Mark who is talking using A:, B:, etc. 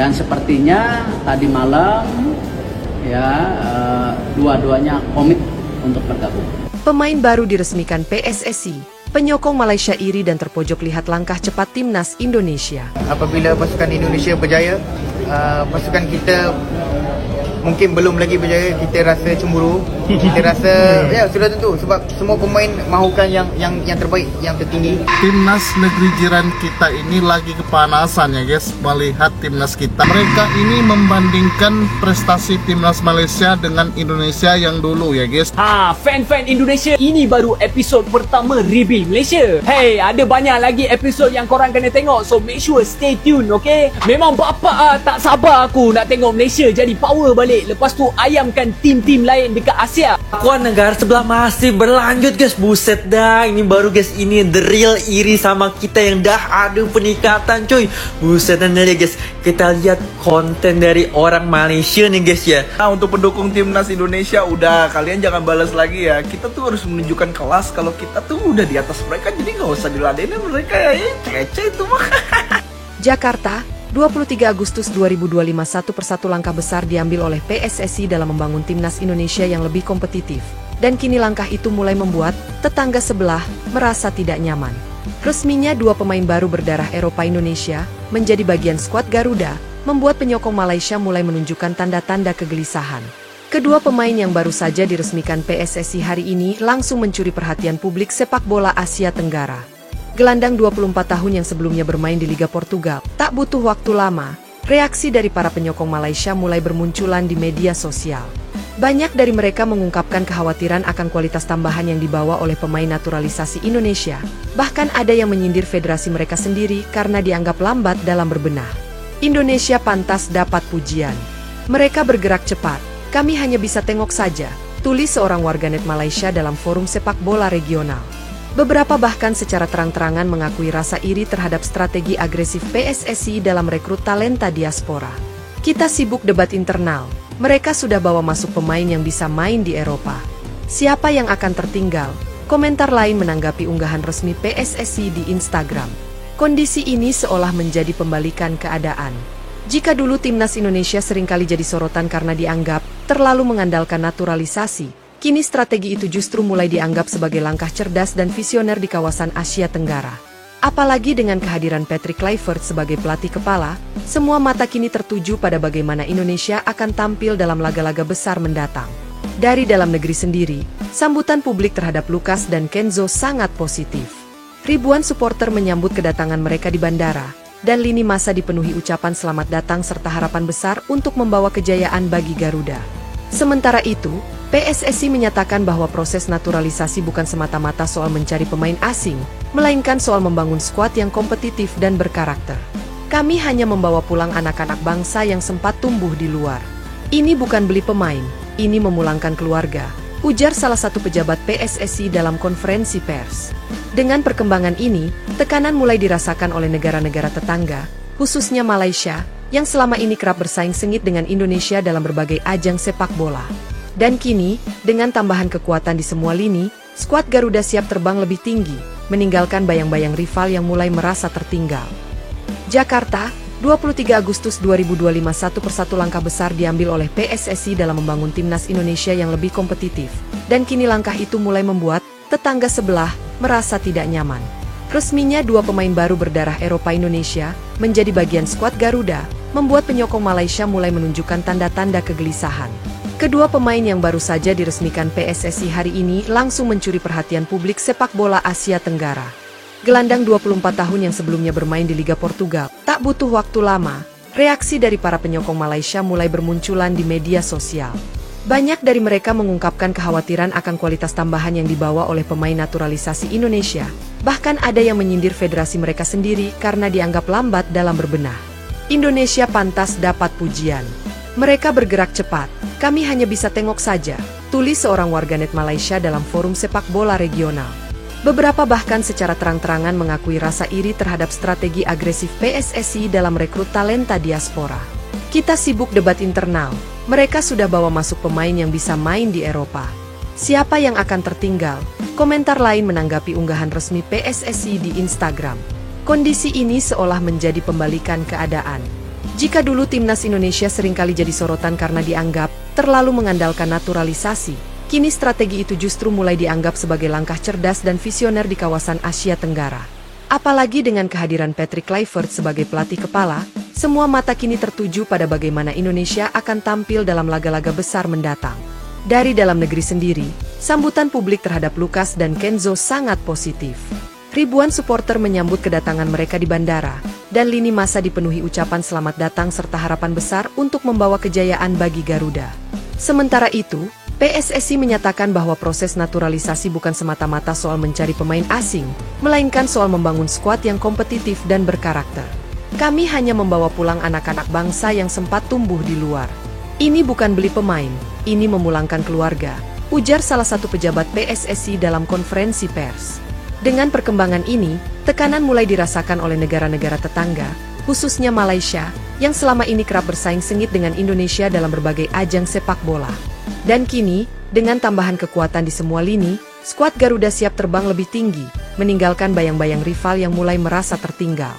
A: Dan sepertinya tadi malam ya dua-duanya komit untuk bergabung.
B: Pemain baru diresmikan PSSI, penyokong Malaysia iri dan terpojok lihat langkah cepat timnas Indonesia.
C: Apabila pasukan Indonesia berjaya, pasukan kita mungkin belum lagi berjaya, kita rasa cemburu. Kita rasa ya sudah tentu sebab semua pemain mahukan yang terbaik, yang tertinggi.
D: Timnas negeri jiran kita ini lagi kepanasan ya guys, melihat timnas kita. Mereka ini membandingkan prestasi timnas Malaysia dengan Indonesia yang dulu ya guys.
E: Fan-fan Indonesia, ini baru episod pertama Rebuild Malaysia. Hey, ada banyak lagi episod yang korang kena tengok, so make sure stay tune, okay? Memang bapak tak sabar aku nak tengok Malaysia jadi power balik. Lepas tu ayamkan tim-tim lain dekat Asia.
F: Akuan negara sebelah masih berlanjut guys. Buset dah, ini baru guys, ini the real iri sama kita yang dah ada peningkatan cuy. Buset dah guys, kita lihat konten dari orang Malaysia nih guys ya.
G: Nah, untuk pendukung timnas Indonesia, udah kalian jangan balas lagi ya. Kita tuh harus menunjukkan kelas kalau kita tuh udah di atas mereka, jadi nggak usah diladenin mereka ya. Kece itu mah.
B: Jakarta, 23 Agustus 2025. Satu persatu langkah besar diambil oleh PSSI dalam membangun timnas Indonesia yang lebih kompetitif. Dan kini langkah itu mulai membuat tetangga sebelah merasa tidak nyaman. Resminya dua pemain baru berdarah Eropa Indonesia menjadi bagian skuad Garuda, membuat penyokong Malaysia mulai menunjukkan tanda-tanda kegelisahan. Kedua pemain yang baru saja diresmikan PSSI hari ini langsung mencuri perhatian publik sepak bola Asia Tenggara. Gelandang 24 tahun yang sebelumnya bermain di Liga Portugal, tak butuh waktu lama, reaksi dari para penyokong Malaysia mulai bermunculan di media sosial. Banyak dari mereka mengungkapkan kekhawatiran akan kualitas tambahan yang dibawa oleh pemain naturalisasi Indonesia. Bahkan ada yang menyindir federasi mereka sendiri karena dianggap lambat dalam berbenah. Indonesia pantas dapat pujian. Mereka bergerak cepat, kami hanya bisa tengok saja, tulis seorang warganet Malaysia dalam forum sepak bola regional. Beberapa bahkan secara terang-terangan mengakui rasa iri terhadap strategi agresif PSSI dalam rekrut talenta diaspora. Kita sibuk debat internal, mereka sudah bawa masuk pemain yang bisa main di Eropa. Siapa yang akan tertinggal? Komentar lain menanggapi unggahan resmi PSSI di Instagram. Kondisi ini seolah menjadi pembalikan keadaan. Jika dulu timnas Indonesia seringkali jadi sorotan karena dianggap terlalu mengandalkan naturalisasi, kini strategi itu justru mulai dianggap sebagai langkah cerdas dan visioner di kawasan Asia Tenggara. Apalagi dengan kehadiran Patrick Kluivert sebagai pelatih kepala, semua mata kini tertuju pada bagaimana Indonesia akan tampil dalam laga-laga besar mendatang. Dari dalam negeri sendiri, sambutan publik terhadap Lucas dan Kenzo sangat positif. Ribuan supporter menyambut kedatangan mereka di bandara, dan lini masa dipenuhi ucapan selamat datang serta harapan besar untuk membawa kejayaan bagi Garuda. Sementara itu, PSSI menyatakan bahwa proses naturalisasi bukan semata-mata soal mencari pemain asing, melainkan soal membangun skuad yang kompetitif dan berkarakter. Kami hanya membawa pulang anak-anak bangsa yang sempat tumbuh di luar. Ini bukan beli pemain, ini memulangkan keluarga, ujar salah satu pejabat PSSI dalam konferensi pers. Dengan perkembangan ini, tekanan mulai dirasakan oleh negara-negara tetangga, khususnya Malaysia, yang selama ini kerap bersaing sengit dengan Indonesia dalam berbagai ajang sepak bola. Dan kini, dengan tambahan kekuatan di semua lini, skuad Garuda siap terbang lebih tinggi, meninggalkan bayang-bayang rival yang mulai merasa tertinggal. Jakarta, 23 Agustus 2025. Satu persatu langkah besar diambil oleh PSSI dalam membangun timnas Indonesia yang lebih kompetitif. Dan kini langkah itu mulai membuat tetangga sebelah merasa tidak nyaman. Resminya dua pemain baru berdarah Eropa Indonesia menjadi bagian skuad Garuda, membuat penyokong Malaysia mulai menunjukkan tanda-tanda kegelisahan. Kedua pemain yang baru saja diresmikan PSSI hari ini langsung mencuri perhatian publik sepak bola Asia Tenggara. Gelandang 24 tahun yang sebelumnya bermain di Liga Portugal, tak butuh waktu lama, reaksi dari para penyokong Malaysia mulai bermunculan di media sosial. Banyak dari mereka mengungkapkan kekhawatiran akan kualitas tambahan yang dibawa oleh pemain naturalisasi Indonesia. Bahkan ada yang menyindir federasi mereka sendiri karena dianggap lambat dalam berbenah. Indonesia pantas dapat pujian. Mereka bergerak cepat, kami hanya bisa tengok saja, tulis seorang warganet Malaysia dalam forum sepak bola regional. Beberapa bahkan secara terang-terangan mengakui rasa iri terhadap strategi agresif PSSI dalam rekrut talenta diaspora. Kita sibuk debat internal, mereka sudah bawa masuk pemain yang bisa main di Eropa. Siapa yang akan tertinggal? Komentar lain menanggapi unggahan resmi PSSI di Instagram. Kondisi ini seolah menjadi pembalikan keadaan. Jika dulu timnas Indonesia seringkali jadi sorotan karena dianggap terlalu mengandalkan naturalisasi, kini strategi itu justru mulai dianggap sebagai langkah cerdas dan visioner di kawasan Asia Tenggara. Apalagi dengan kehadiran Patrick Kluivert sebagai pelatih kepala, semua mata kini tertuju pada bagaimana Indonesia akan tampil dalam laga-laga besar mendatang. Dari dalam negeri sendiri, sambutan publik terhadap Lukas dan Kenzo sangat positif. Ribuan supporter menyambut kedatangan mereka di bandara, dan lini masa dipenuhi ucapan selamat datang serta harapan besar untuk membawa kejayaan bagi Garuda. Sementara itu, PSSI menyatakan bahwa proses naturalisasi bukan semata-mata soal mencari pemain asing, melainkan soal membangun skuad yang kompetitif dan berkarakter. Kami hanya membawa pulang anak-anak bangsa yang sempat tumbuh di luar. Ini bukan beli pemain, ini memulangkan keluarga, ujar salah satu pejabat PSSI dalam konferensi pers. Dengan perkembangan ini, tekanan mulai dirasakan oleh negara-negara tetangga, khususnya Malaysia, yang selama ini kerap bersaing sengit dengan Indonesia dalam berbagai ajang sepak bola. Dan kini, dengan tambahan kekuatan di semua lini, skuad Garuda siap terbang lebih tinggi, meninggalkan bayang-bayang rival yang mulai merasa tertinggal.